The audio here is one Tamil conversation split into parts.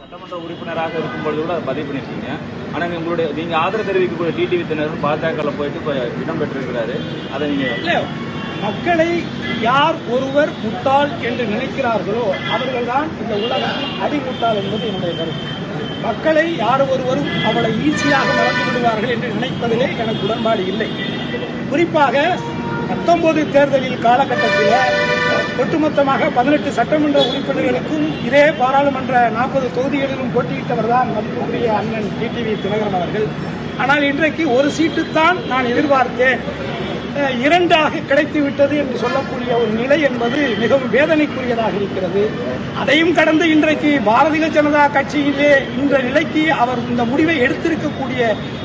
சட்டமன்ற உறுப்பினராக இருக்கும்பொழுது கூட அதை பதிவு பண்ணியிருக்கீங்க. ஆனால் நீங்க ஆதரவு தெரிவிக்கக்கூடிய டிடிவி தினகரன் பாஜகவில் போயிட்டு இப்போ இடம் பெற்றிருக்கிறாரு. அதை நீங்க மக்களை யார் ஒருவர் முட்டாள் என்று நினைக்கிறார்களோ அவர்கள்தான் இந்த உலகத்தில் அடிமுட்டாள் என்பது என்னுடைய கருத்து. மக்களை யார் ஒருவரும் அவளை ஈஸியாக மறந்து விடுவார்கள் என்று நினைப்பதிலே எனக்கு உடன்பாடு இல்லை. குறிப்பாக 19 தேர்தலில் காலகட்டத்தில் ஒட்டுமொத்தமாக 18 சட்டமன்ற உறுப்பினர்களுக்கும் இதே பாராளுமன்ற 40 தொகுதிகளிலும் போட்டியிட்டவர் தான் மதிப்புக்குரிய அண்ணன் டிடிவி தினகரன் அவர்கள். ஆனால் இன்றைக்கு ஒரு சீட்டுத்தான் நான் எதிர்பார்த்தேன், 2ஆக கிடைத்துவிட்டது என்று சொல்லக்கூடிய ஒரு நிலை என்பது மிகவும் வேதனைக்குரியதாக இருக்கிறது. அதையும் கடந்து இன்றைக்கு பாரதிய ஜனதா கட்சியிலே இந்த நிலைக்கு அவர் இந்த முடிவை எடுத்திருக்கக்கூடிய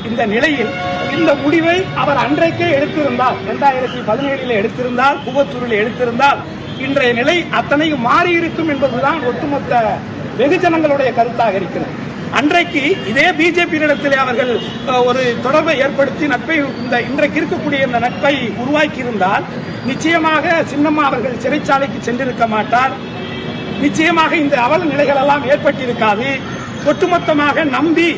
இந்த நிலையில் இந்த முடிவை அவர் அன்றைக்கே எடுத்திருந்தால் 2017 எடுத்திருந்தால் கூவத்தூரில் எடுத்திருந்தால் இன்றைய நிலை அத்தனையும் மாறியிருக்கும் என்பதுதான் ஒட்டுமொத்த வெகுஜனங்களுடைய கருத்தாக இருக்கிறது. அன்றைக்கு இதே பிஜேபி இடத்திலே அவர்கள் ஒரு தொடர்பை ஏற்படுத்தி நட்பை இன்றைக்கு இருக்கக்கூடிய இந்த நட்பை உருவாக்கி இருந்தால் நிச்சயமாக சின்னம்மா அவர்கள் சிறைச்சாலைக்கு சென்றிருக்க மாட்டார். நிச்சயமாக இந்த அவல நிலைகள் எல்லாம் ஏற்பட்டிருக்காது. ஒட்டுமொத்தமாக நம்பி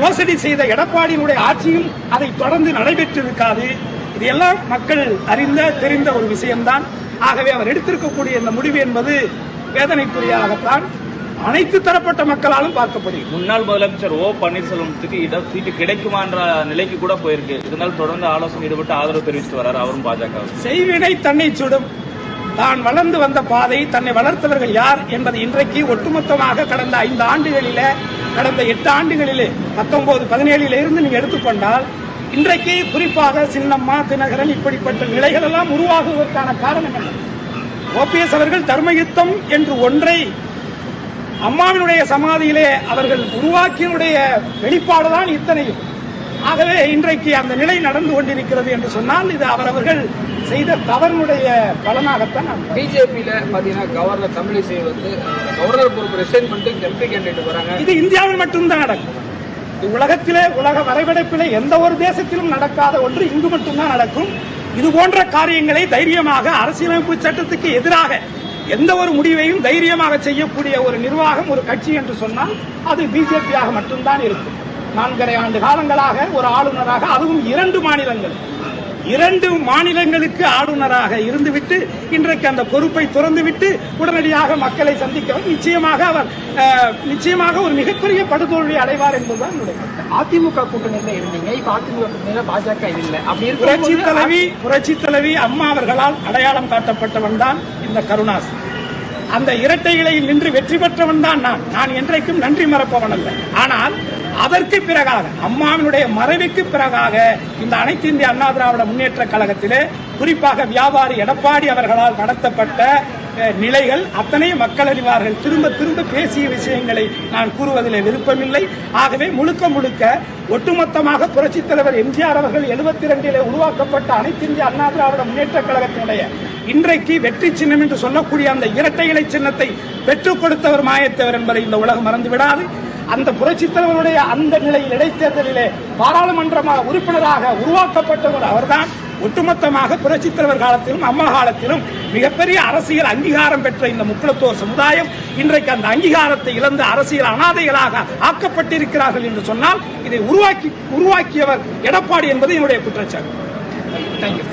மோசடி செய்த எடப்பாடியினுடைய ஆட்சியும் அதை தொடர்ந்து நடைபெற்றிருக்காது. இதெல்லாம் மக்கள் தெரிந்த ஒரு விஷயம்தான். ஆகவே அவர் எடுத்திருக்கக்கூடிய இந்த முடிவு என்பது வேதனைக்குரியதாகத்தான் அனைத்து தரப்பட்ட மக்களாலும் பார்க்கப்படுகிறது. முன்னாள் முதலமைச்சர் ஓ பன்னீர்செல்வத்துக்கு சீட்டு கிடைக்குமான்ற நிலைக்கு கூட போயிருக்கு. இதனால் தொடர்ந்து ஆலோசனை ஈடுபட்டு ஆதரவு தெரிவித்து வர்றாரு அவரும் பாஜக. செய்வினை தன்னை சுடும். தான் வளர்ந்து வந்த பாதை, தன்னை வளர்த்தவர்கள் யார் என்பது இன்றைக்கு ஒட்டுமொத்தமாக கடந்த 5 ஆண்டுகளிலே, கடந்த 8 ஆண்டுகளிலே 19, 17 இருந்து நீங்க எடுத்துக்கொண்டால் இன்றைக்கு குறிப்பாக சின்னம்மா தினகரன் இப்படிப்பட்ட நிலைகள் எல்லாம் உருவாகுவதற்கான காரணம் என்ன? ஓபிஎஸ் அவர்கள் தர்மயுத்தம் என்று ஒன்றை அம்மாவினுடைய சமாதியிலே அவர்கள் உருவாக்கியுடைய வெளிப்பாடுதான் இத்தனையும். ஆகவே இன்றைக்கு அந்த நிலை நடந்து கொண்டிருக்கிறது என்று சொன்னால் இது அவரவர்கள் செய்த தவறுடைய பலனாகத்தான். பிஜேபியில பாத்தீங்கன்னா கவர்னர் தமிழிசை கவர்னர் பொறுப்பு ரிசைன் பண்ணிட்டு எம்பி கேண்டிடேட் வராங்க. இது இந்தியாவில் மட்டும்தான் நடக்கும். உலகத்திலே உலக வரைபடத்திலே எந்த ஒரு தேசத்திலும் நடக்காத ஒன்று இங்கு மட்டும்தான் நடக்கும். இது போன்ற காரியங்களை தைரியமாக அரசியலமைப்பு சட்டத்துக்கு எதிராக எந்த ஒரு முடிவையும் தைரியமாக செய்யக்கூடிய ஒரு நிர்வாகம், ஒரு கட்சி என்று சொன்னால் அது பிஜேபியாக மட்டும்தான் இருக்கும். 4.5 ஆண்டு காலங்களாக ஒரு ஆளுநராக, அதுவும் 2 மாநிலங்களுக்கு ஆளுநராக இருந்துவிட்டு இன்றைக்கு அந்த பொறுப்பை துறந்துவிட்டு உடனடியாக மக்களை சந்திக்க நிச்சயமாக ஒரு மிகப்பெரிய படுதோல்வி அடைவார் என்பதுதான் என்னுடைய. அதிமுக கூட்டணியில் இருந்தீங்க, இப்ப அதிமுக கூட்டணியில பாஜக இல்லை. அப்படி புரட்சி தலைவி அம்மா அவர்களால் அடையாளம் காட்டப்பட்டவன் தான் இந்த கருணாஸ். அந்த இரட்டை இலையில் நின்று வெற்றி பெற்றவன் தான் நான் என்றைக்கும் நன்றி மறப்பவன் அல்ல. ஆனால் அதற்கு பிறகாக, அம்மாவினுடைய மறைவுக்கு பிறகாக இந்த அனைத்து இந்திய அண்ணா திராவிட முன்னேற்ற கழகத்திலே குறிப்பாக வியாபாரி எடப்பாடி அவர்களால் நடத்தப்பட்ட நிலைகள் அத்தனை மக்கள் அறிவார்கள். திரும்ப பேசிய விஷயங்களை நான் கூறுவதில் விருப்பமில்லை. ஆகவே முழுக்க ஒட்டுமொத்தமாக புரட்சித் தலைவர் எம்ஜிஆர் அவர்கள் 72 உருவாக்கப்பட்ட அனைத்து இந்திய அண்ணா திராவிட முன்னேற்ற கழகத்தினுடைய இன்றைக்கு வெற்றி சின்னம் என்று சொல்லக்கூடிய அந்த இரட்டை இலை சின்னத்தை பெற்றுக் கொடுத்தவர் மாயத்தவர் என்பதை இந்த உலகம் மறந்துவிடாது. அந்த புரட்சித் தலைவருடைய அந்த நிலையில் இடைத்தேர்தலிலே பாராளுமன்ற உறுப்பினராக உருவாக்கப்பட்டவர் அவர்தான். ஒட்டுமொத்தமாக புரட்சித் தலைவர் காலத்திலும் அம்மா காலத்திலும் மிகப்பெரிய அரசியல் அங்கீகாரம் பெற்ற இந்த முக்குளத்தோர் சமுதாயம் இன்றைக்கு அந்த அங்கீகாரத்தை இழந்து அரசியல் அனாதைகளாக ஆக்கப்பட்டிருக்கிறார்கள் என்று சொன்னால் இதை உருவாக்கியவர் எடப்பாடி என்பது என்னுடைய குற்றச்சாட்டு. தேங்க்யூ.